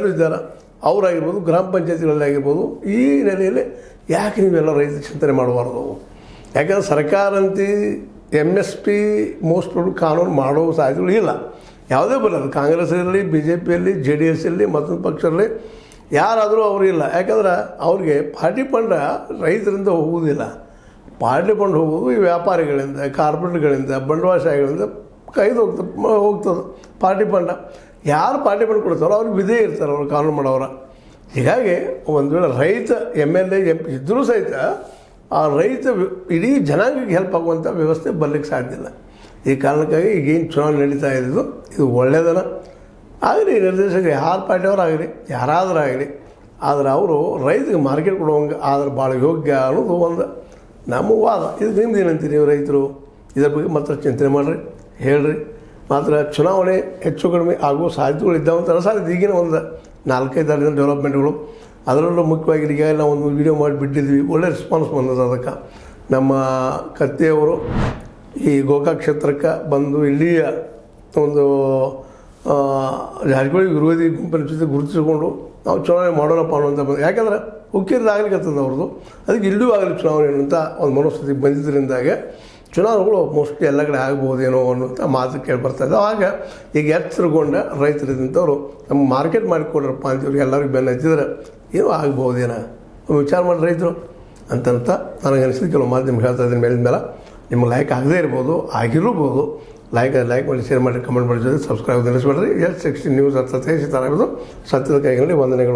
ಎಲ್ಲರೂ ಇದ್ದಾರೆ, ಅವರಾಗಿರ್ಬೋದು, ಗ್ರಾಮ ಪಂಚಾಯತಿಗಳಲ್ಲಿ ಆಗಿರ್ಬೋದು. ಈ ನೆಲೆಯಲ್ಲಿ ಯಾಕೆ ನೀವೆಲ್ಲ ರೈತ ಚಿಂತನೆ ಮಾಡಬಾರ್ದು? ಯಾಕಂದ್ರೆ ಸರ್ಕಾರ ಅಂತಿ MSP ಮೋಸ್ಟ್ ಕಾನೂನು ಮಾಡೋ ಸಾಧ್ಯತೆಗಳು ಇಲ್ಲ. ಯಾವುದೇ ಬರಲ್ಲ, ಕಾಂಗ್ರೆಸ್ ಇರಲಿ, BJP JDS ಇರಲಿ, ಮತ್ತೊಂದು ಪಕ್ಷದಲ್ಲಿ ಯಾರಾದರೂ ಅವರಿಲ್ಲ. ಯಾಕಂದ್ರೆ ಅವ್ರಿಗೆ ಪಾರ್ಟಿ ಫಂಡ ರೈತರಿಂದ ಹೋಗುವುದಿಲ್ಲ. ಪಾರ್ಟಿ ಫಂಡ್ ಹೋಗೋದು ಈ ವ್ಯಾಪಾರಿಗಳಿಂದ, ಕಾರ್ಪೊರೇಟ್ಗಳಿಂದ, ಬಂಡವಾಳಶಾಹಿಗಳಿಂದ ಕೈದು ಹೋಗ್ತದೆ ಪಾರ್ಟಿ ಫಂಡ. ಯಾರು ಪಾರ್ಟಿ ಫಂಡ್ ಕೊಡ್ತಾರೋ ಅವ್ರಿಗೆ ವಿಧೇ ಇರ್ತಾರೆ, ಅವ್ರು ಕಾನೂನು ಮಾಡೋರ. ಹೀಗಾಗಿ ಒಂದು ವೇಳೆ ರೈತ MLA MP ಇದ್ದರೂ ಸಹಿತ ಆ ರೈತ ಇಡೀ ಜನಾಂಗಕ್ಕೆ ಹೆಲ್ಪ್ ಆಗುವಂಥ ವ್ಯವಸ್ಥೆ ಬರಲಿಕ್ಕೆ ಸಾಧ್ಯ ಇಲ್ಲ. ಈ ಕಾರಣಕ್ಕಾಗಿ ಈಗೇನು ಚುನಾವಣೆ ನಡೀತಾ ಇದ್ದು ಇದು ಒಳ್ಳೆಯದನ ಆಗಲಿ, ನಿರ್ದೇಶಕರು ಯಾರು ಪಾರ್ಟಿಯವರಾಗಲಿ, ಯಾರಾದರೂ ಆಗಲಿ, ಆದರೆ ಅವರು ರೈತರಿಗೆ ಮಾರ್ಕೆಟ್ ಕೊಡುವಂಗೆ ಆದ್ರೆ ಭಾಳ ಯೋಗ್ಯ ಅನ್ನೋದು ಒಂದು ನಮ್ಮ ವಾದ. ಇದು ನಿಮ್ದು ಏನಂತೀರಿ ನೀವು ರೈತರು? ಇದರ ಬಗ್ಗೆ ಮಾತ್ರ ಚಿಂತನೆ ಮಾಡಿರಿ, ಹೇಳ್ರಿ. ಮಾತ್ರ ಚುನಾವಣೆ ಹೆಚ್ಚು ಕಡಿಮೆ ಆಗುವ ಸಾಧ್ಯತೆಗಳು ಇದ್ದಾವಂತ ಸಾಧ್ಯತೆ. ಈಗಿನ ಒಂದು 4-5 ದಿನ ಡೆವಲಪ್ಮೆಂಟ್ಗಳು, ಅದರಲ್ಲೂ ಮುಖ್ಯವಾಗಿ ಈಗ ನಾವು ಒಂದು ವೀಡಿಯೋ ಮಾಡಿ ಬಿಟ್ಟಿದ್ವಿ, ಒಳ್ಳೆ ರೆಸ್ಪಾನ್ಸ್ ಬಂದದ. ಅದಕ್ಕೆ ನಮ್ಮ ಕತ್ತೆಯವರು ಈ ಗೋಕಾಕ್ ಕ್ಷೇತ್ರಕ್ಕೆ ಬಂದು ಇಲ್ಲಿಯ ಒಂದು ಜಾರಕಿಹೊಳಿ ವಿರೋಧಿ ಗುಂಪಿನ ಜೊತೆ ಗುರುತಿಸಿಕೊಂಡು ನಾವು ಚುನಾವಣೆ ಮಾಡೋಣಪ್ಪ ಅನ್ನುವಂಥ ಬಂದು, ಯಾಕಂದ್ರೆ ಉಕ್ಕಿರದಾಗಲಿಕ್ಕತ್ತದ ಅವ್ರದ್ದು, ಅದಕ್ಕೆ ಇಲ್ಲೂ ಆಗಲಿ ಚುನಾವಣೆ ಅನ್ನುವಂಥ ಒಂದು ಮನಸ್ಥಿತಿ ಬಂದಿದ್ದರಿಂದಾಗೆ ಚುನಾವಣೆಗಳು ಮೋಸ್ಟ್ಲಿ ಎಲ್ಲ ಕಡೆ ಆಗ್ಬೋದೇನೋ ಅನ್ನುವಂಥ ಮಾತು ಕೇಳಿಬರ್ತಾಯಿದ್ದೆ. ಆಗ ಈಗ ಎಚ್ಚರಗೊಂಡ ರೈತರಿದ್ದಂಥವ್ರು ನಮ್ಮ ಮಾರ್ಕೆಟ್ ಮಾಡಿಕೊಡ್ರಪ್ಪ ಅಂತೇಳಿ ಎಲ್ಲರಿಗೂ ಬೆನ್ನು ಹತ್ತಿದ್ರೆ ಏನೋ ಆಗ್ಬೋದೇನೋ ವಿಚಾರ ಮಾಡಿ ರೈತರು ಅಂತಂತ ನನಗನ್ನಿಸಿದ ಕೆಲವು ಮಾತು ನಿಮ್ಗೆ ಹೇಳ್ತಾ ಇದ್ದೀನಿ. ಮೇಲಿನ ಮೇಲೆ ನಿಮ್ಗೆ ಲೈಕ್ ಆಗದೇ ಇರ್ಬೋದು, ಆಗಿರ್ಬೋದು. ಲೈಕ್ ಮಾಡಿ, ಶೇರ್ ಮಾಡಿ, ಕಮೆಂಟ್ ಮಾಡಿ, ಜೊತೆ ಸಬ್ಸ್ಕ್ರೈಬ್ ನಿಲ್ಲಿಸ್ಬೇಡ್ರಿ. S16 ನ್ಯೂಸ್ ಅರ್ಥ ಸೀತಾರಾಮದು ಸತ್ಯದ ಕೈಗಳಲ್ಲಿ ವಂದನೆಗಳು.